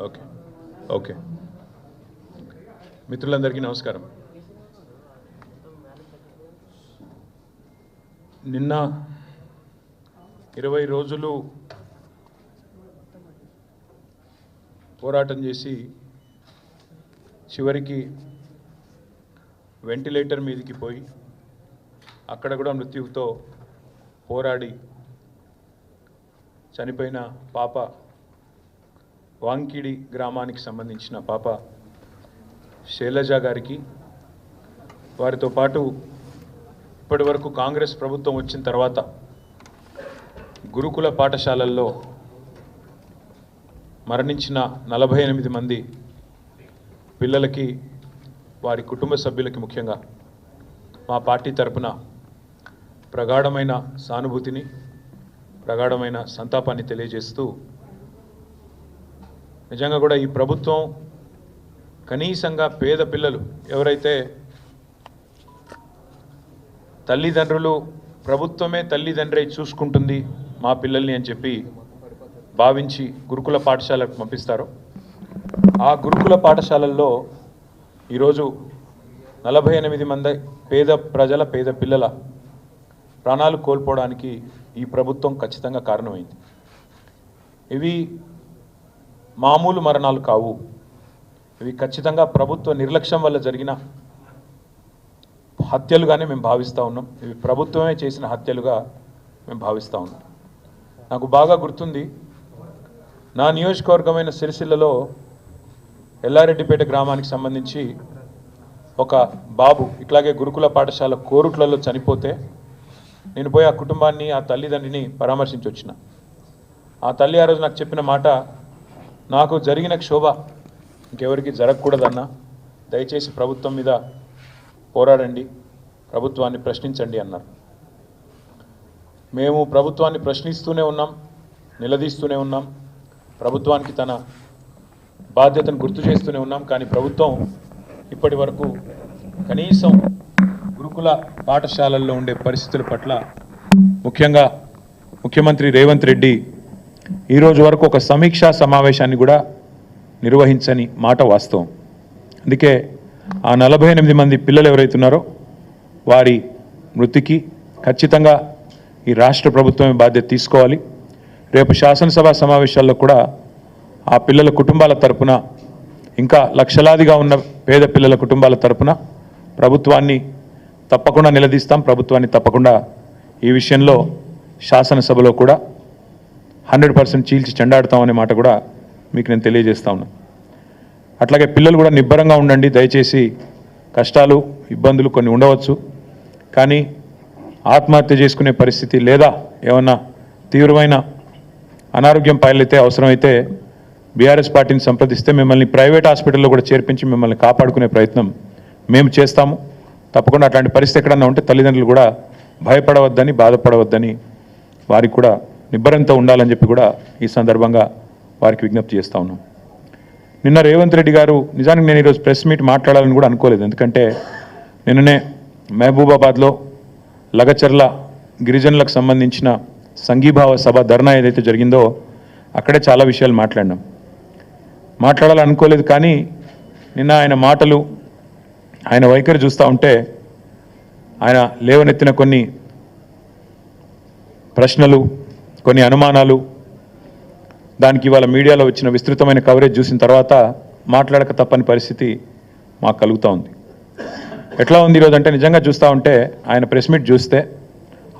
Okay okay మిత్రులందరికీ నమస్కారం. నిన్న 20 రోజులు పోరాటం చేసి చివరికి వెంటిలేటర్ మీదకి పోయి అక్కడ కూడా మృత్యువుతో పోరాడి చనిపోయిన పాప వాంకిడి గ్రామానికి సంబంధించిన పాప శైలజ గారికి, వారితో పాటు ఇప్పటి వరకు కాంగ్రెస్ ప్రభుత్వం వచ్చిన తర్వాత గురుకుల పాఠశాలల్లో మరణించిన 48 మంది పిల్లలకి, వారి కుటుంబ సభ్యులకి ముఖ్యంగా మా పార్టీ తరపున ప్రగాఢమైన సానుభూతిని, ప్రగాఢమైన సంతాపాన్ని తెలియజేస్తూ, నిజంగా కూడా ఈ ప్రభుత్వం కనీసంగా పేద పిల్లలు ఎవరైతే తల్లిదండ్రులు ప్రభుత్వమే తల్లిదండ్రి చూసుకుంటుంది మా పిల్లల్ని అని చెప్పి భావించి గురుకుల పాఠశాలకు పంపిస్తారో, ఆ గురుకుల పాఠశాలల్లో ఈరోజు 48 మంది పేద పిల్లల ప్రాణాలు కోల్పోవడానికి ఈ ప్రభుత్వం ఖచ్చితంగా కారణమైంది. ఇవి మామూలు మరణాలు కావు. ఇవి ఖచ్చితంగా ప్రభుత్వ నిర్లక్ష్యం వల్ల జరిగిన హత్యలుగానే మేము భావిస్తూ ఉన్నాం. ఇవి ప్రభుత్వమే చేసిన హత్యలుగా మేము భావిస్తూ ఉన్నాం. నాకు బాగా గుర్తుంది, నా నియోజకవర్గమైన సిరిసిల్లలో ఎల్లారెడ్డిపేట గ్రామానికి సంబంధించి ఒక బాబు ఇట్లాగే గురుకుల పాఠశాల కోరుట్లలో చనిపోతే నేను పోయి ఆ కుటుంబాన్ని, ఆ తల్లిదండ్రిని పరామర్శించి వచ్చిన. ఆ తల్లి ఆ రోజు నాకు చెప్పిన మాట, నాకు జరిగిన క్షోభ ఇంకెవరికి జరగకూడదన్నా, దయచేసి ప్రభుత్వం మీద పోరాడండి, ప్రభుత్వాన్ని ప్రశ్నించండి అన్నారు. మేము ప్రభుత్వాన్ని ప్రశ్నిస్తూనే ఉన్నాం, నిలదీస్తూనే ఉన్నాం, ప్రభుత్వానికి తన బాధ్యతను గుర్తు చేస్తూనే ఉన్నాం. కానీ ప్రభుత్వం ఇప్పటి వరకు కనీసం గురుకుల పాఠశాలల్లో ఉండే పరిస్థితుల పట్ల ముఖ్యంగా ముఖ్యమంత్రి రేవంత్ రెడ్డి ఈరోజు వరకు ఒక సమీక్షా సమావేశాన్ని కూడా నిర్వహించని మాట వాస్తవం. అందుకే ఆ 48 మంది పిల్లలు ఎవరైతున్నారో వారి మృతికి ఖచ్చితంగా ఈ రాష్ట్ర ప్రభుత్వమే బాధ్యత తీసుకోవాలి. రేపు శాసనసభ సమావేశాల్లో కూడా ఆ పిల్లల కుటుంబాల తరపున, ఇంకా లక్షలాదిగా ఉన్న పేద పిల్లల కుటుంబాల తరపున ప్రభుత్వాన్ని తప్పకుండా నిలదీస్తాం. ప్రభుత్వాన్ని తప్పకుండా ఈ విషయంలో శాసనసభలో కూడా 100% చీల్చి చెండాడుతామనే మాట కూడా మీకు నేను తెలియజేస్తా ఉన్నా. అట్లాగే పిల్లలు కూడా నిబ్బరంగా ఉండండి. దయచేసి కష్టాలు, ఇబ్బందులు కొన్ని ఉండవచ్చు, కానీ ఆత్మహత్య చేసుకునే పరిస్థితి లేదా ఏమన్నా తీవ్రమైన అనారోగ్యం పాలైతే అవసరమైతే బీఆర్ఎస్ పార్టీని సంప్రదిస్తే మిమ్మల్ని ప్రైవేట్ హాస్పిటల్లో కూడా చేర్పించి మిమ్మల్ని కాపాడుకునే ప్రయత్నం మేము చేస్తాము. తప్పకుండా అట్లాంటి పరిస్థితి ఎక్కడన్నా ఉంటే తల్లిదండ్రులు కూడా భయపడవద్దని, బాధపడవద్దని, వారికి కూడా నిబ్బరంతో ఉండాలని చెప్పి కూడా ఈ సందర్భంగా వారికి విజ్ఞప్తి చేస్తూ ఉన్నాం. నిన్న రేవంత్ రెడ్డి గారు, నిజానికి నేను ఈరోజు ప్రెస్ మీట్ మాట్లాడాలని కూడా అనుకోలేదు, ఎందుకంటే నిన్ననే మహబూబాబాద్లో లగచర్ల గిరిజనులకు సంబంధించిన సంఘీభావ సభ ధర్నా ఏదైతే జరిగిందో అక్కడే చాలా విషయాలు మాట్లాడాలనుకోలేదు. కానీ నిన్న ఆయన మాటలు, ఆయన వైఖరి చూస్తూ ఉంటే ఆయన లేవనెత్తిన కొన్ని ప్రశ్నలు, కొన్ని అనుమానాలు, దానికి ఇవాళ మీడియాలో వచ్చిన విస్తృతమైన కవరేజ్ చూసిన తర్వాత మాట్లాడక తప్పని పరిస్థితి మాకు కలుగుతూ ఉంది. ఎట్లా ఉంది ఈరోజు అంటే నిజంగా చూస్తూ ఉంటే ఆయన ప్రెస్ మీట్ చూస్తే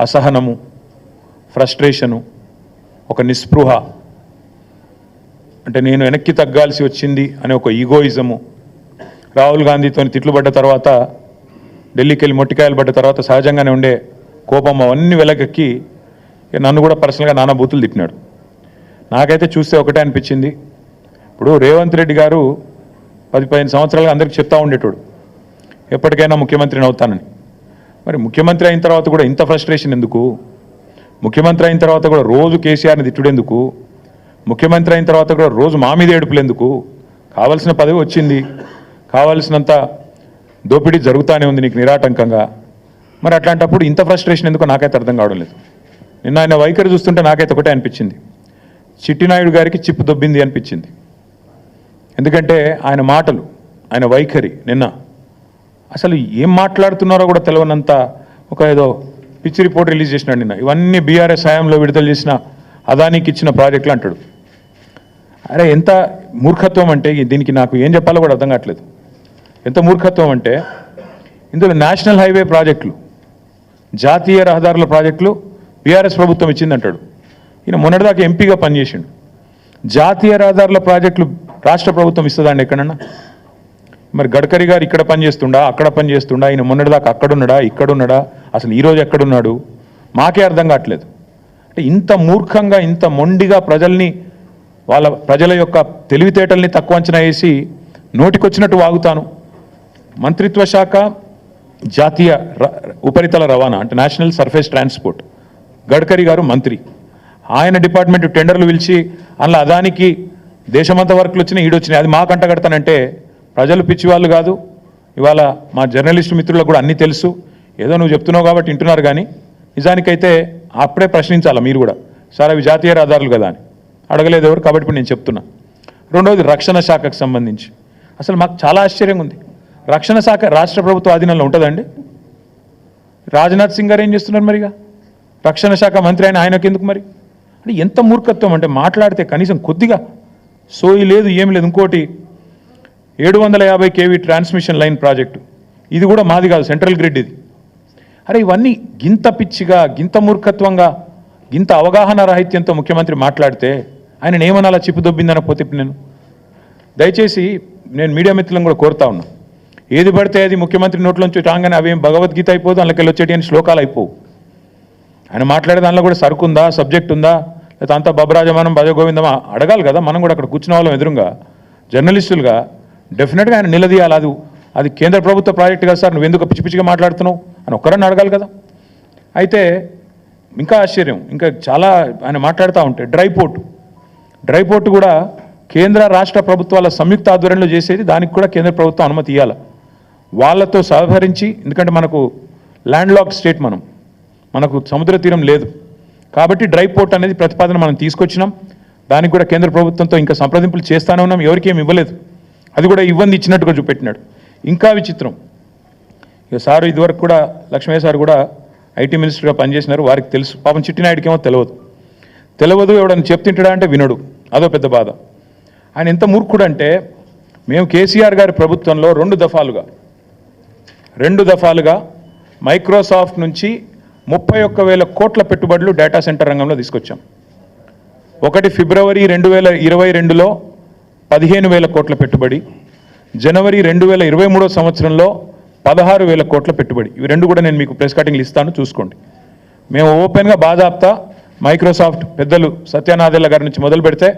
అసహనము, ఫ్రస్ట్రేషను, ఒక నిస్పృహ, అంటే నేను వెనక్కి తగ్గాల్సి వచ్చింది అనే ఒక ఈగోయిజము, రాహుల్ గాంధీతో తిట్లు పడ్డ తర్వాత, ఢిల్లీకి వెళ్ళి మొట్టికాయలు పడ్డ తర్వాత సహజంగానే ఉండే కోపం అవన్నీ వెలకెక్కి నన్ను కూడా పర్సనల్గా నానా బూతులు తిట్టినాడు. నాకైతే చూస్తే ఒకటే అనిపించింది, ఇప్పుడు రేవంత్ రెడ్డి గారు 10-15 సంవత్సరాలుగా అందరికీ చెప్తా ఉండేటోడు ఎప్పటికైనా ముఖ్యమంత్రిని అవుతానని. మరి ముఖ్యమంత్రి అయిన తర్వాత కూడా ఇంత ఫ్రస్ట్రేషన్ ఎందుకు? ముఖ్యమంత్రి అయిన తర్వాత కూడా రోజు కేసీఆర్ని తిట్టుడెందుకు? ముఖ్యమంత్రి అయిన తర్వాత కూడా రోజు మా మీద ఏడుపులు ఎందుకు? కావాల్సిన పదవి వచ్చింది, కావాల్సినంత దోపిడీ జరుగుతూనే ఉంది నీకు నిరాటంకంగా. మరి అట్లాంటప్పుడు ఇంత ఫ్రస్ట్రేషన్ ఎందుకు నాకైతే అర్థం కావడం లేదు. నిన్న ఆయన వైఖరి చూస్తుంటే నాకైతే ఒకటే అనిపించింది, చిట్టినాయుడు గారికి చిప్పు దొబ్బింది అనిపించింది. ఎందుకంటే ఆయన మాటలు, ఆయన వైఖరి నిన్న అసలు ఏం మాట్లాడుతున్నారో కూడా తెలియనంత ఒక ఏదో పిచ్చి రిపోర్ట్ రిలీజ్ చేసినాడు నిన్న. ఇవన్నీ బీఆర్ఎస్ హయాంలో విడుదల చేసిన అదానికి ఇచ్చిన ప్రాజెక్టులు అంటాడు. అరే ఎంత మూర్ఖత్వం అంటే దీనికి నాకు ఏం చెప్పాలో కూడా అర్థం కావట్లేదు. ఎంత మూర్ఖత్వం అంటే ఇందులో నేషనల్ హైవే ప్రాజెక్టులు, జాతీయ రహదారుల ప్రాజెక్టులు బీఆర్ఎస్ ప్రభుత్వం ఇచ్చిందంటాడు. ఈయన మొన్నటిదాకా ఎంపీగా పనిచేసిండు. జాతీయ రహదారుల ప్రాజెక్టులు రాష్ట్ర ప్రభుత్వం ఇస్తుందండి ఎక్కడన్నా? మరి గడ్కరీ గారు ఇక్కడ పనిచేస్తుండా, అక్కడ పనిచేస్తుండా? ఈయన మొన్నటిదాకా అక్కడున్నాడా, ఇక్కడున్నాడా? అసలు ఈరోజు ఎక్కడున్నాడు? మాకే అర్థం కావట్లేదు. అంటే ఇంత మూర్ఖంగా, ఇంత మొండిగా ప్రజల యొక్క తెలివితేటల్ని తక్కువ అంచనా వేసి నోటికొచ్చినట్టు వాగుతాను. మంత్రిత్వ శాఖ జాతీయ ఉపరితల రవాణా అంటే నేషనల్ సర్ఫేస్ ట్రాన్స్పోర్ట్, గడ్కరీ గారు మంత్రి. ఆయన డిపార్ట్మెంట్ టెండర్లు పిలిచి అందులో అదానికి దేశమంతా వర్క్లు వచ్చినాయి, ఈడొచ్చినాయి. అది మాకు అంటగడతానంటే ప్రజలు పిచ్చివాళ్ళు కాదు. ఇవాళ మా జర్నలిస్టు మిత్రులకు కూడా అన్నీ తెలుసు. ఏదో నువ్వు చెప్తున్నావు కాబట్టి వింటున్నారు, కానీ నిజానికైతే అప్పుడే ప్రశ్నించాలా మీరు కూడా, సార్ అవి జాతీయ రహదారులు కదా అని. అడగలేదు ఎవరు, కాబట్టి ఇప్పుడు నేను చెప్తున్నా. రెండవది రక్షణ శాఖకు సంబంధించి అసలు మాకు చాలా ఆశ్చర్యంగా ఉంది. రక్షణ శాఖ రాష్ట్ర ప్రభుత్వ ఆధీనంలో ఉంటుందండి. రాజ్నాథ్ సింగ్ గారు ఏం చేస్తున్నారు మరిగా? రక్షణ శాఖ మంత్రి అయిన ఆయనకు ఎందుకు మరి? అంటే ఎంత మూర్ఖత్వం అంటే మాట్లాడితే కనీసం కొద్దిగా సోయి లేదు, ఏం లేదు. ఇంకోటి 750 kV ట్రాన్స్మిషన్ లైన్ ప్రాజెక్టు, ఇది కూడా మాది కాదు, సెంట్రల్ గ్రిడ్ ఇది. అరే ఇవన్నీ గింత పిచ్చిగా, గింత మూర్ఖత్వంగా, గింత అవగాహన రాహిత్యంతో ముఖ్యమంత్రి మాట్లాడితే ఆయన ఏమనాలా చిప్పు దొబ్బిందనకపోతే? ఇప్పుడు దయచేసి నేను మీడియా మిత్రులను కూడా కోరుతా ఉన్నా, ఏది పడితే అది ముఖ్యమంత్రి నోట్లోంచి రాగానే అవేం భగవద్గీత అయిపోదు, అందులోకి వచ్చేటి అని శ్లోకాలు అయిపోవు. ఆయన మాట్లాడే దానిలో కూడా సరుకుందా, సబ్జెక్ట్ ఉందా, లేకపోతే అంతా బబరాజమానం భజగోవిందమా అడగాలి కదా. మనం కూడా అక్కడ కూర్చున్న వాళ్ళం ఎదురుగా జర్నలిస్టులుగా డెఫినెట్గా ఆయన నిలదీయాలి. అది కేంద్ర ప్రభుత్వ ప్రాజెక్ట్ కదా సార్, నువ్వు ఎందుకు పిచ్చి పిచ్చిగా మాట్లాడుతున్నావు అని ఒక్కరని అడగాలి కదా. అయితే ఇంకా ఆశ్చర్యం, ఇంకా చాలా ఆయన మాట్లాడుతూ ఉంటే డ్రై పోర్టు కూడా కేంద్ర రాష్ట్ర ప్రభుత్వాల సంయుక్త ఆధ్వర్యంలో చేసేది, దానికి కూడా కేంద్ర ప్రభుత్వం అనుమతి ఇవ్వాలి. వాళ్ళతో సహకరించి, ఎందుకంటే మనకు ల్యాండ్ లాక్ స్టేట్, మనకు సముద్ర తీరం లేదు కాబట్టి డ్రై పోర్ట్ అనేది ప్రతిపాదన మనం తీసుకొచ్చినాం. దానికి కూడా కేంద్ర ప్రభుత్వంతో ఇంకా సంప్రదింపులు చేస్తూనే ఉన్నాం. ఎవరికి ఏమి ఇవ్వలేదు, అది కూడా ఇచ్చినట్టుగా చూపెట్టినాడు. ఇంకా విచిత్రం, ఇక సారు ఇదివరకు కూడా లక్ష్మయ్య సార్ కూడా ఐటీ మినిస్టర్గా పనిచేసినారు, వారికి తెలుసు. పాపం చిట్టినాయుడికి ఏమో తెలియదు, ఎవడని చెప్తుంటాడా అంటే వినడు, అదో పెద్ద బాధ. ఆయన ఎంత మూర్ఖుడు అంటే, మేము కేసీఆర్ గారి ప్రభుత్వంలో రెండు దఫాలుగా మైక్రోసాఫ్ట్ నుంచి 31,000 కోట్ల పెట్టుబడులు డేటా సెంటర్ రంగంలో తీసుకొచ్చాం. ఒకటి ఫిబ్రవరి 2022లో 15,000 కోట్ల పెట్టుబడి, జనవరి 2023 సంవత్సరంలో 16,000 కోట్ల పెట్టుబడి. ఇవి రెండు కూడా నేను మీకు ప్రెస్ కటింగ్లు ఇస్తాను, చూసుకోండి. మేము ఓపెన్గా బాజాప్తా మైక్రోసాఫ్ట్ పెద్దలు సత్యనాదెల్ల గారి నుంచి మొదలు పెడితే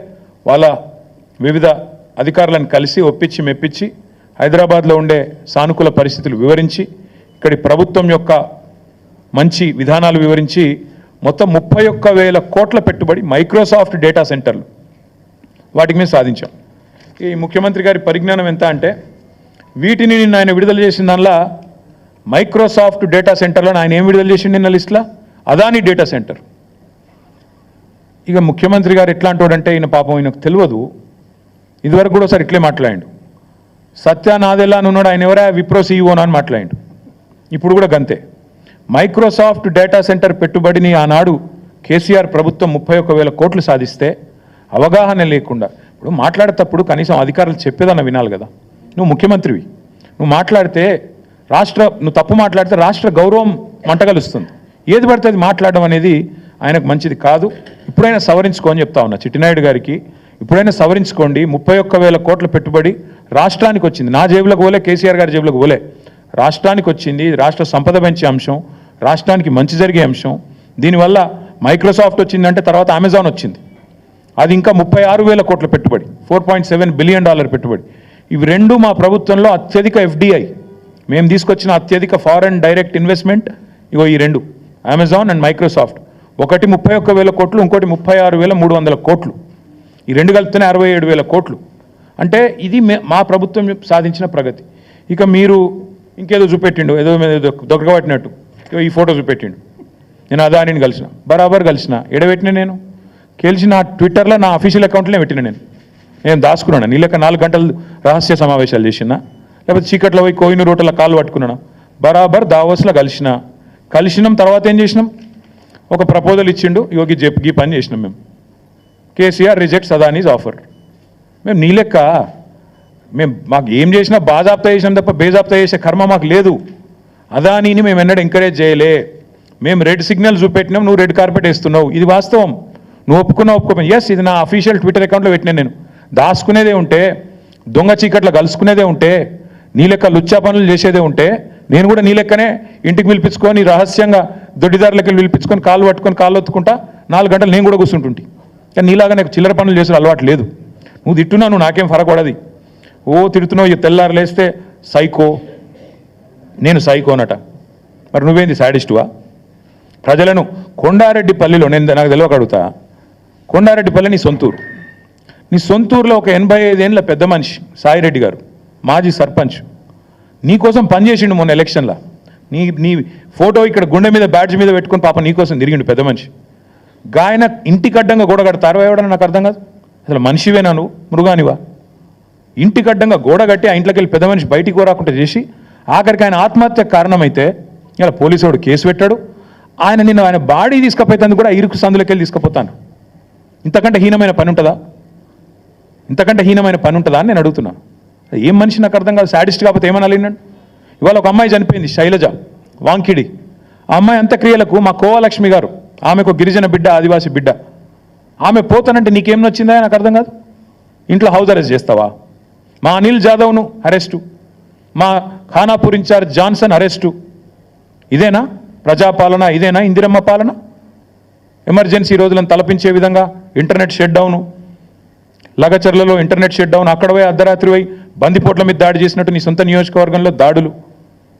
వాళ్ళ వివిధ అధికారులను కలిసి ఒప్పించి మెప్పించి హైదరాబాద్లో ఉండే సానుకూల పరిస్థితులు వివరించి, ఇక్కడి ప్రభుత్వం యొక్క మంచి విధానాలు వివరించి మొత్తం 31,000 కోట్ల పెట్టుబడి మైక్రోసాఫ్ట్ డేటా సెంటర్లు, వాటికి మేము సాధించాం. ఈ ముఖ్యమంత్రి గారి పరిజ్ఞానం ఎంత అంటే, వీటిని నిన్న ఆయన విడుదల చేసిన దానిలో మైక్రోసాఫ్ట్ డేటా సెంటర్లో ఆయన ఏం విడుదల చేసిండు నిన్న లిస్టులో? Adani data centre. ఇక ముఖ్యమంత్రి గారు ఎట్లాంటి వాడంటే, ఈయన పాపం ఈయనకు తెలియదు, ఇదివరకు కూడా ఒకసారి ఇట్లే మాట్లాడిండు. సత్యనాదెల్లా అని ఉన్నాడు, ఆయన ఎవరా విప్రో CEO అని మాట్లాడిండు. ఇప్పుడు కూడా గంతే. మైక్రోసాఫ్ట్ డేటా సెంటర్ పెట్టుబడిని ఆనాడు కేసీఆర్ ప్రభుత్వం 31,000 కోట్లు సాధిస్తే అవగాహన లేకుండా ఇప్పుడు మాట్లాడేటప్పుడు కనీసం అధికారులు చెప్పేదన్న వినాలి కదా. నువ్వు ముఖ్యమంత్రివి, నువ్వు మాట్లాడితే నువ్వు తప్పు మాట్లాడితే రాష్ట్ర గౌరవం మంటగలుస్తుంది. ఏది పడితే అది మాట్లాడడం అనేది ఆయనకు మంచిది కాదు. ఇప్పుడైనా సవరించుకోని చెప్తా ఉన్నా చిట్టినాయుడు గారికి, ఇప్పుడైనా సవరించుకోండి. 31,000 కోట్ల పెట్టుబడి రాష్ట్రానికి వచ్చింది. నా జేబులకు పోలే, కేసీఆర్ గారి జేబులకు పోలే, రాష్ట్రానికి వచ్చింది. రాష్ట్ర సంపద పెంచే అంశం, రాష్ట్రానికి మంచి జరిగే అంశం. దీనివల్ల మైక్రోసాఫ్ట్ వచ్చిందంటే తర్వాత అమెజాన్ వచ్చింది, అది ఇంకా 36,000 కోట్ల పెట్టుబడి, $4.7 బిలియన్ పెట్టుబడి. ఇవి రెండు మా ప్రభుత్వంలో అత్యధిక FDI మేము తీసుకొచ్చిన అత్యధిక ఫారెన్ డైరెక్ట్ ఇన్వెస్ట్మెంట్. ఇగో ఈ రెండు, అమెజాన్ అండ్ మైక్రోసాఫ్ట్. ఒకటి 31,000 కోట్లు, ఇంకోటి 36,300 కోట్లు. ఈ రెండు కలిపితేనే 67,000 కోట్లు. అంటే ఇది మా ప్రభుత్వం సాధించిన ప్రగతి. ఇక మీరు ఇంకేదో చూపెట్టిండు, ఏదో దొరకబట్టినట్టు ఈ ఫోటో చూపెట్టిండు. నేను అదానిని కలిసిన, బరాబర్ కలిసిన. ఎడబెట్టిన నేను కలిసిన ట్విట్టర్లో నా అఫీషియల్ అకౌంట్లోనే పెట్టిన. నేను దాచుకున్నాను. నీళ్ళక 4 గంటలు రహస్య సమావేశాలు చేసినా, లేకపోతే చీకట్లో పోయి కోహినూరు రోడ్ల కాళ్ళు పట్టుకున్నాను. బరాబర్ దావోస్లో కలిసినాం. తర్వాత ఏం చేసినాం, ఒక ప్రపోజల్ ఇచ్చిండు, యోగి ఈ పని చేసినాం మేము. KCR rejects Adanis offer. మేము నీ లెక్క మాకు ఏం చేసినా బాజాప్తా చేసినాం తప్ప బేజాప్తా చేసే కర్మ మాకు లేదు. అదానీని మేము ఎన్నడూ ఎంకరేజ్ చేయలే. మేము రెడ్ సిగ్నల్ చూపెట్టినాం, నువ్వు రెడ్ కార్పెట్ వేస్తున్నావు. ఇది వాస్తవం. నువ్వు ఒప్పుకోమని ఎస్, ఇది నా అఫీషియల్ ట్విట్టర్ అకౌంట్లో పెట్టినా. నేను దాచుకునేదే ఉంటే, దొంగ చీకట్లో కలుసుకునేదే ఉంటే, నీ లెక్క లుచ్చా పనులు చేసేదే ఉంటే, నేను కూడా నీ లెక్కనే ఇంటికి పిలిపించుకొని రహస్యంగా దొడ్డిదారులకి పిలిపించుకొని కాళ్ళు పట్టుకొని కాళ్ళు ఒత్తుకుంటా 4 గంటలు నేను కూడా కూర్చుంటుంటి. కానీ నీలాగా నాకు చిల్లర పనులు చేసిన అలవాటు లేదు. నువ్వు తిట్టున్నావు, నువ్వు నాకేం ఫరకపడది. తిడుతున్నావు, తెల్లారు లేస్తే సైకో, నేను సైకోనట. మరి నువ్వేంది సాడిస్టువా? ప్రజలను కొండారెడ్డిపల్లిలో నాకు తెలియక అడుగుతా, కొండారెడ్డిపల్లి నీ సొంతూరు. నీ సొంతూరులో ఒక 85 ఏళ్ళ పెద్ద మనిషి సాయిరెడ్డి గారు, మాజీ సర్పంచ్, నీకోసం పనిచేసిండు మొన్న ఎలక్షన్లో. నీ ఫోటో ఇక్కడ గుండె మీద బ్యాడ్జ్ మీద పెట్టుకొని పాప నీకోసం తిరిగిండు పెద్ద మనిషి. గాయన ఇంటికి అడ్డంగా గోడ కడతారు ఎవడని నాకు అర్థం కాదు. అసలు మనిషివేనా నువ్వు, మృగానివా? ఇంటికి అడ్డంగా గోడ కట్టి ఆ ఇంట్లోకి వెళ్ళి పెద్ద మనిషి బయటికి రాకుండా చేసి ఆఖరికి ఆయన ఆత్మహత్య కారణమైతే ఇలా పోలీసు కేసు పెట్టాడు. ఆయన బాడీ తీసుకుపోయేందుకు కూడా ఇరుకు సందులోకి వెళ్ళి తీసుకుపోతాను. ఇంతకంటే హీనమైన పని ఉంటుందా? ఇంతకంటే హీనమైన పని ఉంటుందా అని నేను అడుగుతున్నా. ఏం మనిషి నాకు అర్థం కాదు. సాడిస్ట్ కాకపోతే ఏమన్నా లేనండి. ఇవాళ ఒక అమ్మాయి చనిపోయింది, శైలజ వాంకిడి. ఆ అమ్మాయి అంత్యక్రియలకు మా కోవలక్ష్మి గారు, ఆమెకు గిరిజన బిడ్డ, ఆదివాసీ బిడ్డ, ఆమె పోతానంటే నీకేం నచ్చిందా నాకు అర్థం కాదు. ఇంట్లో హౌస్ అరెస్ట్ చేస్తావా? మా అనిల్ జాదవ్ను అరెస్టు, మా ఖానాపూర్ ఇన్ఛార్జ్ జాన్సన్ అరెస్టు. ఇదేనా ప్రజాపాలన? ఇదేనా ఇందిరమ్మ పాలన? ఎమర్జెన్సీ రోజులను తలపించే విధంగా ఇంటర్నెట్ షట్ డౌను, లగచర్లలో ఇంటర్నెట్ షట్ డౌన్, అక్కడ పోయి అర్ధరాత్రి పోయి బందిపోట్ల మీద దాడి చేసినట్టు నీ సొంత నియోజకవర్గంలో దాడులు.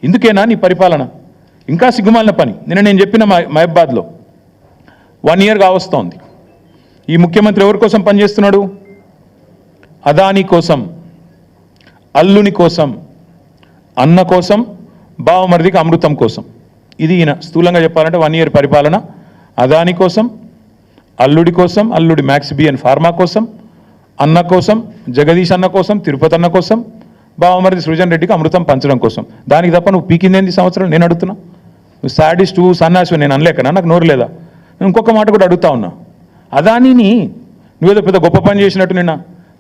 ఇందుకేనా నీ పరిపాలన? ఇంకా సిగ్గుమాలిన పని. నేను చెప్పిన మహబాద్లో 1 ఇయర్ కావస్తోంది. ఈ ముఖ్యమంత్రి ఎవరి కోసం పనిచేస్తున్నాడు? అదానీ కోసం, అల్లుని కోసం, అన్న కోసం, బావమరిదికి అమృతం కోసం. ఇది ఈయన స్థూలంగా చెప్పాలంటే 1 ఇయర్ పరిపాలన. అదానీ కోసం, అల్లుడి కోసం, అల్లుడి మ్యాక్స్ బి అండ్ ఫార్మా కోసం, అన్న కోసం, జగదీష్ అన్న కోసం, తిరుపతి అన్న కోసం, బావమరిది సృజన్ రెడ్డికి అమృతం పంచడం కోసం. దానికి తప్ప నువ్వు పీకిందేంది సంవత్సరం? నేను అడుగుతున్నా. నువ్వు సాడిస్టు, సన్నాసి నేను అనలేకనా? నాకు నోరు లేదా? నేను ఇంకొక మాట కూడా అడుగుతా ఉన్నా. అదానీని నువ్వేదో పెద్ద గొప్ప పని చేసినట్టు నిన్న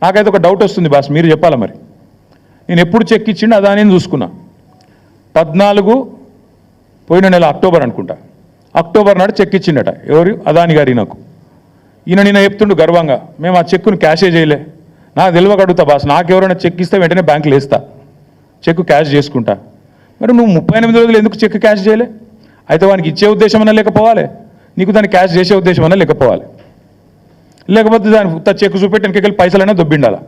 నాకైతే ఒక డౌట్ వస్తుంది బాస్, మీరు చెప్పాలా మరి. నేను ఎప్పుడు చెక్ ఇచ్చిండు అదానీని చూసుకున్నా. 14 పోయిన నెల అక్టోబర్ అనుకుంటా, అక్టోబర్ నాడు చెక్ ఇచ్చిండట. ఎవరు? అదాని గారి. నాకు ఈయన నిన్న చెప్తుండు గర్వంగా, మేము ఆ చెక్కును క్యాషే చేయలే. నాకు తెలియక అడుగుతా బాస్, నాకెవరైనా చెక్ ఇస్తే వెంటనే బ్యాంకులో వేస్తా, చెక్ క్యాష్ చేసుకుంటా. మరి నువ్వు 38 రోజులు ఎందుకు చెక్ క్యాష్ చేయలే? అయితే వానికి ఇచ్చే ఉద్దేశం అన్నా లేకపోవాలి, నీకు దాన్ని క్యాష్ చేసే ఉద్దేశం అన్నా లేకపోవాలి. లేకపోతే దాని చెక్ చూపెట్టి వెనకెళ్ళి పైసలైనా దొబ్బిండాలా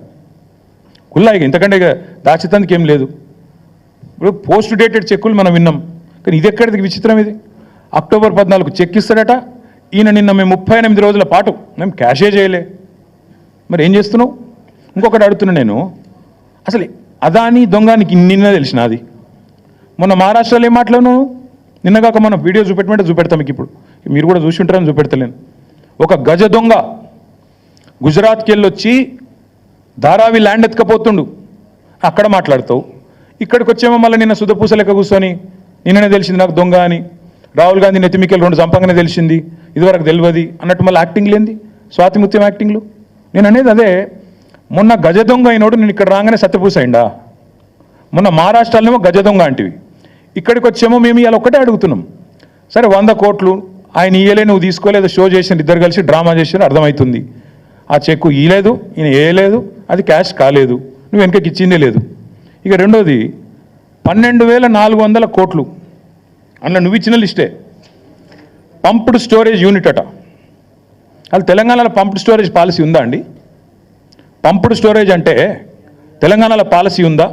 కుల్లా. ఇక ఇంతకంటే ఇక దాచితందుకు ఏం లేదు. ఇప్పుడు పోస్ట్ డేటెడ్ చెక్కులు మనం విన్నాం, కానీ ఇది ఎక్కడిది విచిత్రం ఇది. అక్టోబర్ 14 చెక్ ఇస్తాడట ఈయన. నిన్న మేము 38 రోజుల పాటు మేము క్యాషే చేయలే. మరి ఏం చేస్తున్నావు? ఇంకొకటి అడుగుతున్నా నేను, అసలు అదానీ దొంగనికి నిన్న తెలిసిన అది మొన్న మహారాష్ట్రలో ఏం మాట్లాడినావు? నిన్నగాక మనం వీడియో చూపెట్టమంటే చూపెడతాం మీకు. ఇప్పుడు మీరు కూడా చూసి ఉంటారని చూపెడతలేను. ఒక గజ దొంగ గుజరాత్కి వెళ్ళి వచ్చి ధారావి ల్యాండ్ ఎత్తుకపోతుండు, అక్కడ మాట్లాడతావు. ఇక్కడికి వచ్చేమో మళ్ళీ నిన్న సుధపూస లెక్క కూర్చొని నిన్ననే తెలిసింది నాకు దొంగ అని. రాహుల్ గాంధీ నెత్తిమికెళ్ళి 2 చంపంగానే తెలిసింది, ఇదివరకు తెలియదు అన్నట్టు మళ్ళీ యాక్టింగ్ లేంది, స్వాతిముత్యం యాక్టింగ్లు. నేను అనేది అదే, మొన్న గజ దొంగ అయినోడు నేను ఇక్కడ రాగానే సత్యపూసైందా? మొన్న మహారాష్ట్రలోనేమో గజ దొంగ అంటివి, ఇక్కడికి వచ్చేమో మేము ఇవాళ ఒక్కటే అడుగుతున్నాం. సరే 100 కోట్లు ఆయన ఇయ్యలే, నువ్వు తీసుకోలేదు, షో చేసిన ఇద్దరు కలిసి డ్రామా చేసిన అర్థమవుతుంది. ఆ చెక్కు ఇయ్యలేదు, ఈయన వేయలేదు, అది క్యాష్ కాలేదు, నువ్వు వెనకకి ఇచ్చిందే లేదు. ఇక రెండోది 12,400 కోట్లు అందులో నువ్వు ఇచ్చిన లిస్టే పంప్డ్ స్టోరేజ్ యూనిట్ అట. అది తెలంగాణలో పంప్డ్ స్టోరేజ్ పాలసీ ఉందా అండి? పంప్డ్ స్టోరేజ్ అంటే తెలంగాణలో పాలసీ ఉందా?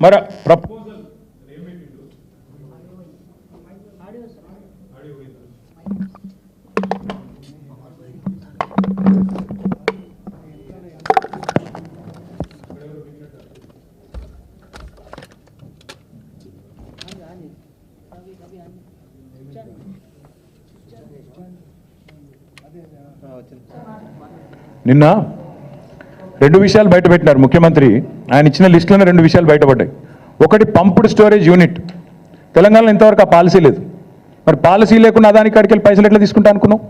మరి ప్రపోజల్ నిన్న 2 విషయాలు బయటపెట్టినారు ముఖ్యమంత్రి. ఆయన ఇచ్చిన లిస్టులోనే 2 విషయాలు బయటపడ్డాయి. ఒకటి పంప్డ్ స్టోరేజ్ యూనిట్, తెలంగాణలో ఇంతవరకు ఆ పాలసీ లేదు. మరి పాలసీ లేకుండా అదాని కాడికి వెళ్ళి పైసలు ఎట్లా తీసుకుంటా అనుకున్నావు?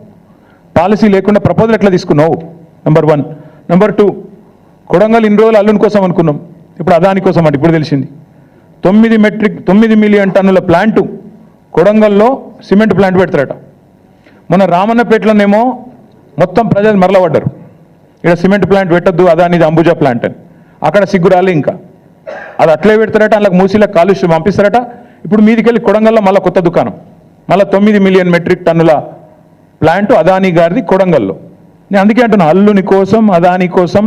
పాలసీ లేకుండా ప్రపోజల్ ఎట్లా తీసుకున్నావు? నెంబర్ 1. నెంబర్ 2, కొడంగల్ ఇన్ని రోజులు అల్లుని కోసం అనుకున్నాం, ఇప్పుడు అదాని కోసం అంటే ఇప్పుడు తెలిసింది. 9 మిలియన్ టన్నుల ప్లాంటు కొడంగల్లో సిమెంట్ ప్లాంట్ పెడతారట. మన రామన్నపేటలోనేమో మొత్తం ప్రజలు మరలబడ్డారు, ఇక్కడ సిమెంట్ ప్లాంట్ పెట్టద్దు, అదానిది అంబుజా ప్లాంట్ అని. అక్కడ సిగ్గురాలి, ఇంకా అది అట్లే పెడతారట, అందులో మూసీలకు కాలుష్యం పంపిస్తారట. ఇప్పుడు మీదికెళ్ళి కొడంగల్లో మళ్ళీ కొత్త దుకాణం, మళ్ళీ 9 మిలియన్ మెట్రిక్ టన్నుల ప్లాంటు అదాని గారిది కొడంగల్లో. నేను అందుకే అంటున్నా, అల్లుని కోసం, అదాని కోసం,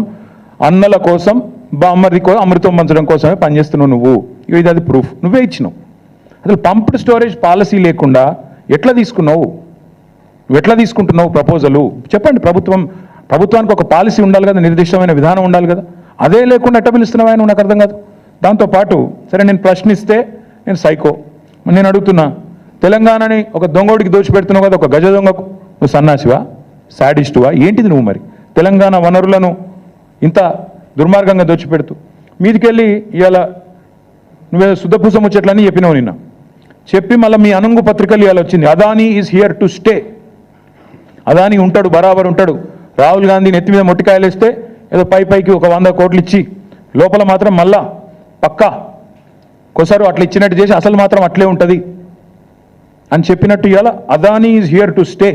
అన్నల కోసం, బామ్మది కోసం, అమృతం పంచడం కోసమే పనిచేస్తున్నావు నువ్వు. ఇది అది ప్రూఫ్ నువ్వే ఇచ్చినావు. అసలు పంప్డ్ స్టోరేజ్ పాలసీ లేకుండా ఎట్లా తీసుకున్నావు? నువ్వు ఎట్లా తీసుకుంటున్నావు ప్రపోజలు? చెప్పండి. ప్రభుత్వానికి ఒక పాలసీ ఉండాలి కదా, నిర్దిష్టమైన విధానం ఉండాలి కదా. అదే లేకుండా ఎట్లా పిలుస్తున్నావు ఆయన? నాకు అర్థం కాదు. దాంతోపాటు సరే నేను ప్రశ్నిస్తే నేను సైకో, నేను అడుగుతున్నా, తెలంగాణని ఒక దొంగోడికి దోచిపెడుతున్నావు కదా, ఒక గజ దొంగకు నువ్వు సన్నాసివా, సాడిస్టువా, ఏంటిది నువ్వు? మరి తెలంగాణ వనరులను ఇంత దుర్మార్గంగా దోచిపెడుతూ మీదికెళ్ళి ఇవాళ నువ్వేదో శుద్ధపూస ముచ్చట్లని చెప్పినావు నిన్న. చెప్పి మళ్ళీ మీ అనుంగు పత్రికలు ఇవాళ వచ్చింది, Adani is here to stay. Adani ఉంటాడు, బరాబర్ ఉంటాడు. రాహుల్ గాంధీ నెత్తి మీద మొట్టికాయలు వేస్తే ఏదో పైకి ఒక 100 కోట్లు ఇచ్చి లోపల మాత్రం మళ్ళా పక్కా కొసరు అట్లా ఇచ్చినట్టు చేసి అసలు మాత్రం అట్లే ఉంటుంది అని చెప్పినట్టు ఇవాళ Adani is here to stay.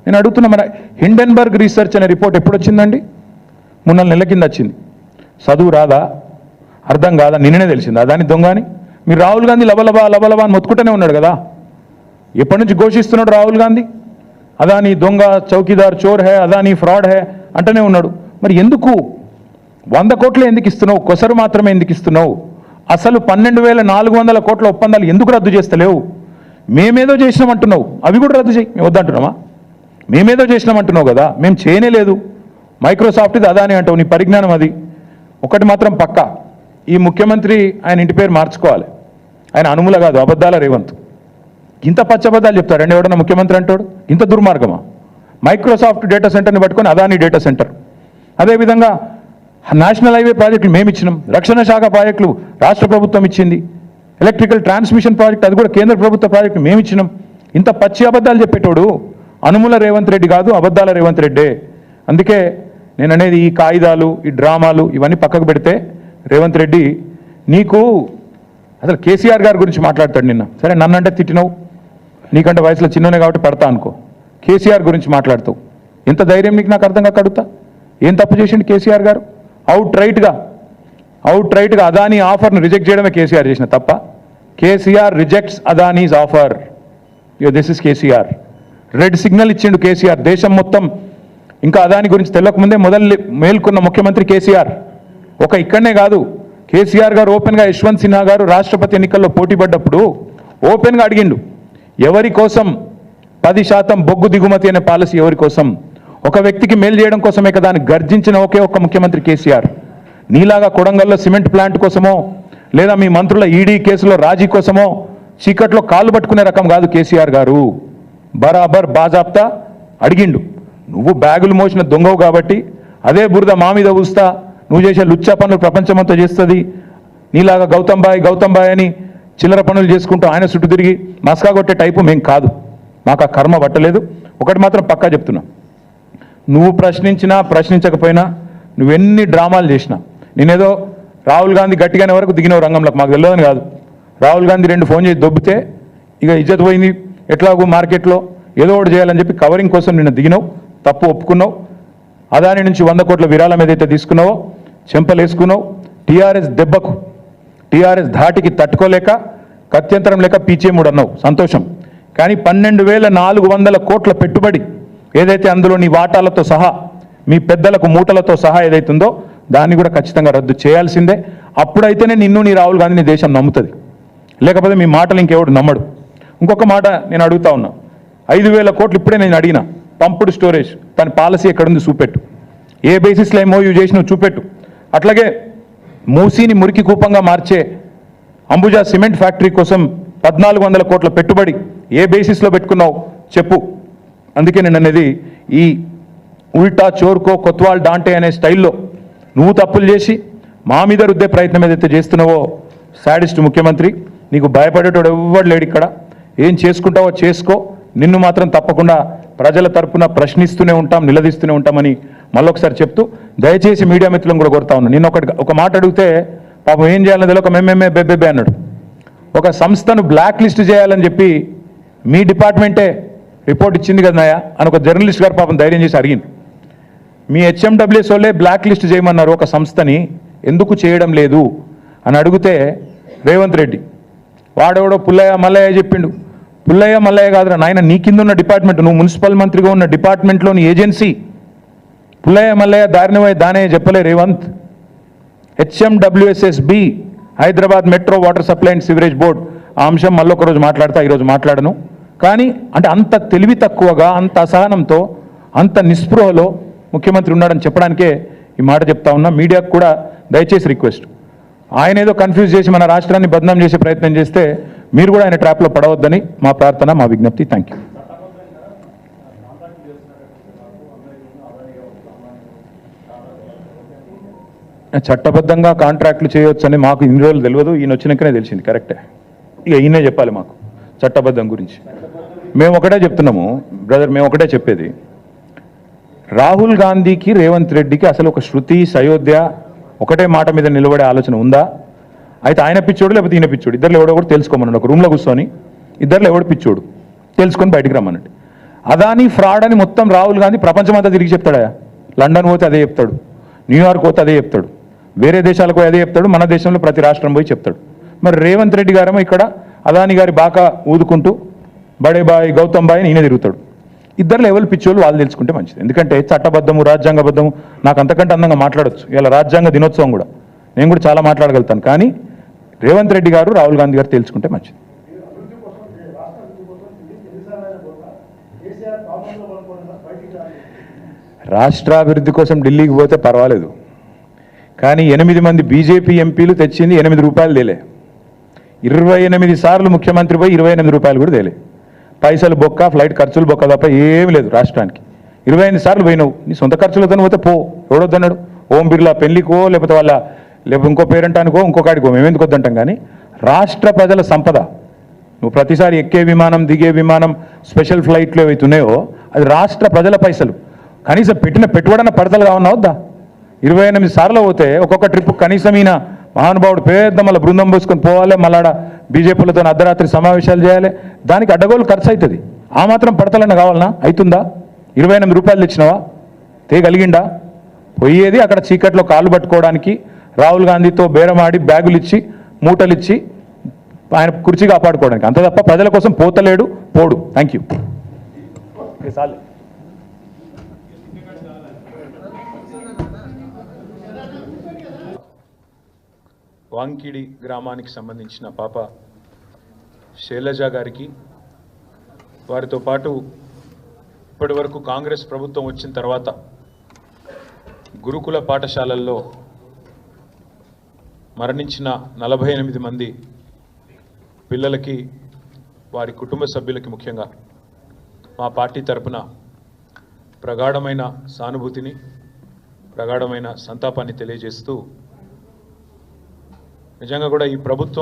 నేను అడుగుతున్నా, మన హిండెన్బర్గ్ రీసెర్చ్ అనే రిపోర్ట్ ఎప్పుడు వచ్చిందండి? 3 నెలల కింద వచ్చింది. చదువు రాదా, అర్థం కాదా? నిన్ననే తెలిసింది అదాని దొంగ అని. మీరు రాహుల్ గాంధీ లబలబా అని మొత్తుకుంటూనే ఉన్నాడు కదా. ఎప్పటి నుంచి ఘోషిస్తున్నాడు రాహుల్ గాంధీ? అదాని దొంగ, చౌకీదార్ చోర్ హే, అదాని ఫ్రాడ్ హే అంటూనే ఉన్నాడు. మరి ఎందుకు 100 కోట్లు ఎందుకు ఇస్తున్నావు? కొసరు మాత్రమే ఎందుకు ఇస్తున్నావు? అసలు 12,400 కోట్ల ఒప్పందాలు ఎందుకు రద్దు చేస్తలేవు? మేమేదో చేసినామంటున్నావు, అవి కూడా రద్దు చేయి. మేము వద్దంటున్నామా? మేమేదో చేసినామంటున్నావు కదా, మేము చేయనే లేదు. మైక్రోసాఫ్ట్ ఇది అదాని అంటావు, నీ పరిజ్ఞానం అది. ఒకటి మాత్రం పక్కా, ఈ ముఖ్యమంత్రి ఆయన ఇంటి పేరు మార్చుకోవాలి. ఆయన అనుముల కాదు, అబద్ధాల రేవంత్. ఇంత పచ్చబద్దాలు చెప్తాడండి ఎవడన్నా ముఖ్యమంత్రి అంటాడు? ఇంత దుర్మార్గమా? మైక్రోసాఫ్ట్ డేటా సెంటర్ని పట్టుకొని అదాని డేటా సెంటర్. అదేవిధంగా నేషనల్ హైవే ప్రాజెక్టులు మేము ఇచ్చినాం, రక్షణ శాఖ ప్రాజెక్టులు రాష్ట్ర ప్రభుత్వం ఇచ్చింది, ఎలక్ట్రికల్ ట్రాన్స్మిషన్ ప్రాజెక్ట్ అది కూడా కేంద్ర ప్రభుత్వ ప్రాజెక్టు మేము ఇచ్చినాం. ఇంత పచ్చి అబద్ధాలు చెప్పేటోడు అనుముల రేవంత్ రెడ్డి కాదు, అబద్ధాల రేవంత్ రెడ్డే. అందుకే నేను అనేది, ఈ కాయిదాలు, ఈ డ్రామాలు ఇవన్నీ పక్కకు పెడితే రేవంత్ రెడ్డి నీకు అసలు కేసీఆర్ గారి గురించి మాట్లాడతాడు. నిన్న సరే నన్నంటే తిట్టినావు, నీకంటే వయసులో చిన్ననే కాబట్టి పడతా అనుకో. కేసీఆర్ గురించి మాట్లాడతావు, ఎంత ధైర్యం నీకు? నాకు అర్థం కాక అడుగుతా, ఏం తప్పు చేసిండు కేసీఆర్ గారు? అవుట్ రైట్గా అదానీ ఆఫర్ను రిజెక్ట్ చేయడమే కేసీఆర్ చేసిన తప్ప. KCR rejects Adanis offer. This is KCR. Red signal ఇచ్చిండు కేసీఆర్. దేశం మొత్తం ఇంకా అదాని గురించి తెలియకముందే మేల్కొన్న ముఖ్యమంత్రి కేసీఆర్. ఇక్కడనే కాదు, కేసీఆర్ గారు ఓపెన్గా యశ్వంత్ సిన్హా గారు రాష్ట్రపతి ఎన్నికల్లో పోటీ పడ్డప్పుడు ఓపెన్గా అడిగిండు, ఎవరి కోసం 10% బొగ్గు దిగుమతి అనే పాలసీ ఎవరి కోసం? ఒక వ్యక్తికి మేలు చేయడం కోసమే కదా అని గర్జించిన ఒకే ఒక్క ముఖ్యమంత్రి కేసీఆర్. నీలాగా కొడంగల్లో సిమెంట్ ప్లాంట్ కోసమో లేదా మీ మంత్రుల ఈడీ కేసులో రాజీ కోసమో చీకట్లో కాళ్ళు పట్టుకునే రకం కాదు కేసీఆర్ గారు. బరాబర్ బాజాప్తా అడిగిండు. నువ్వు బ్యాగులు మోసిన దొంగవు కాబట్టి అదే బురద మా మీద ఊస్తా, నువ్వు చేసే లుచ్చా పనులు ప్రపంచమంతా చేస్తుంది. నీలాగా గౌతమ్ బాయ్ అని చిల్లర పనులు చేసుకుంటూ ఆయన చుట్టూ తిరిగి మస్కా కొట్టే టైపు మేం కాదు. మాకు ఆ కర్మ పట్టలేదు. ఒకటి మాత్రం పక్కా చెప్తున్నా, నువ్వు ప్రశ్నించినా ప్రశ్నించకపోయినా నువ్వెన్ని డ్రామాలు చేసినా, నేనేదో రాహుల్ గాంధీ గట్టిగానే వరకు దిగినవు రంగంలోకి, మాకు తెలియదని కాదు. రాహుల్ గాంధీ 2 ఫోన్ చేసి దొబ్బితే ఇక ఇజ్జత్ పోయింది, ఎట్లాగో మార్కెట్లో ఏదో ఒకటి చేయాలని చెప్పి కవరింగ్ కోసం నిన్న దిగినావు, తప్పు ఒప్పుకున్నావు. అదాని నుంచి 100 కోట్ల విరాళం ఏదైతే తీసుకున్నావో చెంపలేసుకున్నావు. టీఆర్ఎస్ దెబ్బకు, టీఆర్ఎస్ ధాటికి తట్టుకోలేక కత్యంతరం లేక పీచేముడు అన్నావు, సంతోషం. కానీ 12,400 కోట్ల పెట్టుబడి ఏదైతే అందులో నీ వాటాలతో సహా మీ పెద్దలకు మూటలతో సహా ఏదైతుందో దాన్ని కూడా ఖచ్చితంగా రద్దు చేయాల్సిందే. అప్పుడైతేనే నిన్ను నీ రాహుల్ గాంధీని దేశం నమ్ముతుంది, లేకపోతే మీ మాటలు ఇంకెవడు నమ్మడు. ఇంకొక మాట నేను అడుగుతా ఉన్నా, 5,000 కోట్లు ఇప్పుడే నేను అడిగిన, పంపుడు స్టోరేజ్ దాని పాలసీ ఎక్కడుంది చూపెట్టు, ఏ బేసిస్లో MOU చేసినావు చూపెట్టు. అట్లాగే మూసీని మురికి కూపంగా మార్చే అంబుజా సిమెంట్ ఫ్యాక్టరీ కోసం 1,400 కోట్ల పెట్టుబడి ఏ బేసిస్లో పెట్టుకున్నావు చెప్పు. అందుకే నేను అనేది, ఈ ఉల్టా చోర్కో కొత్వాల్ డాంటే అనే స్టైల్లో నువ్వు తప్పులు చేసి మా మీద రుద్దే ప్రయత్నం ఏదైతే చేస్తున్నావో, సాడిస్ట్ ముఖ్యమంత్రి, నీకు భయపడేటోడు ఎవ్వడు లేడు ఇక్కడ. ఏం చేసుకుంటావో చేసుకో, నిన్ను మాత్రం తప్పకుండా ప్రజల తరపున ప్రశ్నిస్తూనే ఉంటాం, నిలదీస్తూనే ఉంటామని మళ్ళొకసారి చెప్తూ, దయచేసి మీడియా మిత్రులను కూడా కోరుతా ఉన్నా. నిన్న ఒక మాట అడిగితే పాపం ఏం చేయాలని తెలియక మేమేమే బెబ్బెబ్బే అన్నాడు. ఒక సంస్థను బ్లాక్ లిస్ట్ చేయాలని చెప్పి మీ డిపార్ట్మెంటే రిపోర్ట్ ఇచ్చింది కదా నాయా అని ఒక జర్నలిస్ట్ గారు పాపం ధైర్యం చేసి అడిగింది. మీ HMWS వాళ్ళే బ్లాక్ లిస్ట్ చేయమన్నారు ఒక సంస్థని, ఎందుకు చేయడం లేదు అని అడిగితే రేవంత్ రెడ్డి వాడెవడో పుల్లయ్య మల్లయ్య చెప్పిండు. పుల్లయ్య మల్లయ్య కాదురా నాయన, నీ కింద ఉన్న డిపార్ట్మెంట్, నువ్వు మున్సిపల్ మంత్రిగా ఉన్న డిపార్ట్మెంట్లోని ఏజెన్సీ. పుల్లయ్య మల్లయ్య దారిని దానే చెప్పలే Revanth. HMWSSB Hyderabad metro water supply and sewerage board, ఆ అంశం మళ్ళొక రోజు మాట్లాడతా, ఈరోజు మాట్లాడను. కానీ అంటే అంత తెలివి తక్కువగా, అంత అసహనంతో, అంత నిస్పృహలో ముఖ్యమంత్రి ఉన్నాడని చెప్పడానికే ఈ మాట చెప్తా ఉన్నా. మీడియాకు కూడా దయచేసి రిక్వెస్ట్, ఆయన ఏదో కన్ఫ్యూజ్ చేసి మన రాష్ట్రాన్ని బదనాం చేసే ప్రయత్నం చేస్తే మీరు కూడా ఆయన ట్రాప్లో పడవద్దని మా ప్రార్థన, మా విజ్ఞప్తి. Thank you. చట్టబద్ధంగా కాంట్రాక్టులు చేయవచ్చని మాకు ఇన్ని రోజులు తెలియదు, ఈయన వచ్చినాకనే తెలిసింది. కరెక్టే, ఇక ఈయనే చెప్పాలి మాకు చట్టబద్ధం గురించి. మేము ఒకటే చెప్తున్నాము బ్రదర్, మేము ఒకటే చెప్పేది, రాహుల్ గాంధీకి రేవంత్ రెడ్డికి అసలు ఒక శృతి సయోధ్య ఒకటే మాట మీద నిలబడే ఆలోచన ఉందా? అయితే ఆయన పిచ్చోడు లేకపోతే ఈయన పిచ్చోడు, ఇద్దరు ఎవడో కూడా తెలుసుకోమన్నాడు. ఒక రూమ్లో కూర్చొని ఇద్దరు ఎవడు పిచ్చోడు తెలుసుకొని బయటికి రమ్మనండి. అదాని ఫ్రాడ్ అని మొత్తం రాహుల్ గాంధీ ప్రపంచమంతా తిరిగి చెప్తాడా? లండన్ పోతే అదే చెప్తాడు, న్యూయార్క్ పోతే అదే చెప్తాడు, వేరే దేశాలకు అదే చెప్తాడు, మన దేశంలో ప్రతి రాష్ట్రం పోయి చెప్తాడు. మరి రేవంత్ రెడ్డి గారేమో ఇక్కడ అదాని గారి బాగా ఊదుకుంటూ బడే బాయ్ గౌతమ్ బాయ్ అని ఈయన తిరుగుతాడు. ఇద్దరు లెవెల్ పిచ్చోళ్ళు వాళ్ళు తెలుసుకుంటే మంచిది. ఎందుకంటే చట్టబద్ధము రాజ్యాంగబద్ధము నాకు అంతకంటే అందంగా మాట్లాడొచ్చు. ఇలా రాజ్యాంగ దినోత్సవం కూడా నేను కూడా చాలా మాట్లాడగలుగుతాను. కానీ రేవంత్ రెడ్డి గారు రాహుల్ గాంధీ గారు తెలుసుకుంటే మంచిది. రాష్ట్రాభివృద్ధి కోసం ఢిల్లీకి పోతే పర్వాలేదు, కానీ 8 మంది బీజేపీ ఎంపీలు తెచ్చింది 8 రూపాయలు తేలే. 28 సార్లు ముఖ్యమంత్రి పోయి 28 రూపాయలు కూడా తేలే. పైసలు బొక్క, ఫ్లైట్ ఖర్చులు బొక్క తప్ప ఏమి లేదు రాష్ట్రానికి. 28 సార్లు పోయినావు, నీ సొంత ఖర్చులతో పోతే పో, ఎవడొద్దన్నాడు? ఓం బిర్లా పెళ్లికో లేకపోతే లేకపోతే ఇంకో పేరెంటానికో ఇంకొకటికో మేము ఎందుకు వద్దంటాం. కానీ రాష్ట్ర ప్రజల సంపద, నువ్వు ప్రతిసారి ఎక్కే విమానం దిగే విమానం స్పెషల్ ఫ్లైట్లు ఏవైతున్నాయో అది రాష్ట్ర ప్రజల పైసలు. కనీసం పెట్టిన పెట్టుబడన పడతలు కావన్నా వద్దా? 28 సార్లు పోతే ఒక్కొక్క ట్రిప్ కనీసం ఈయన మహానుభావుడు పెద్ద మళ్ళీ బృందం పోసుకొని పోవాలి, మళ్ళాడ బీజేపీలతో అర్ధరాత్రి సమావేశాలు చేయాలి, దానికి అడ్డగోలు ఖర్చు అవుతుంది. ఆ మాత్రం పడతలన్న కావాలన్నా? అవుతుందా? 28 రూపాయలు తెచ్చినావా? తేగలిగిండా? పోయేది అక్కడ చీకట్లో కాళ్ళు పట్టుకోవడానికి, రాహుల్ గాంధీతో బేరమాడి బ్యాగులు ఇచ్చి మూటలు ఇచ్చి ఆయన కుర్చీ కాపాడుకోవడానికి, అంత తప్ప ప్రజల కోసం పోతలేడు, పోడు. Thank you. వాంకిడి గ్రామానికి సంబంధించిన పాప శైలజ గారికి, వారితో పాటు ఇప్పటి వరకు కాంగ్రెస్ ప్రభుత్వం వచ్చిన తర్వాత గురుకుల పాఠశాలల్లో మరణించిన 48 మంది పిల్లలకి, వారి కుటుంబ సభ్యులకి ముఖ్యంగా మా పార్టీ తరపున ప్రగాఢమైన సానుభూతిని, ప్రగాఢమైన సంతాపాన్ని తెలియజేస్తూ, నిజంగా కూడా ఈ ప్రభుత్వం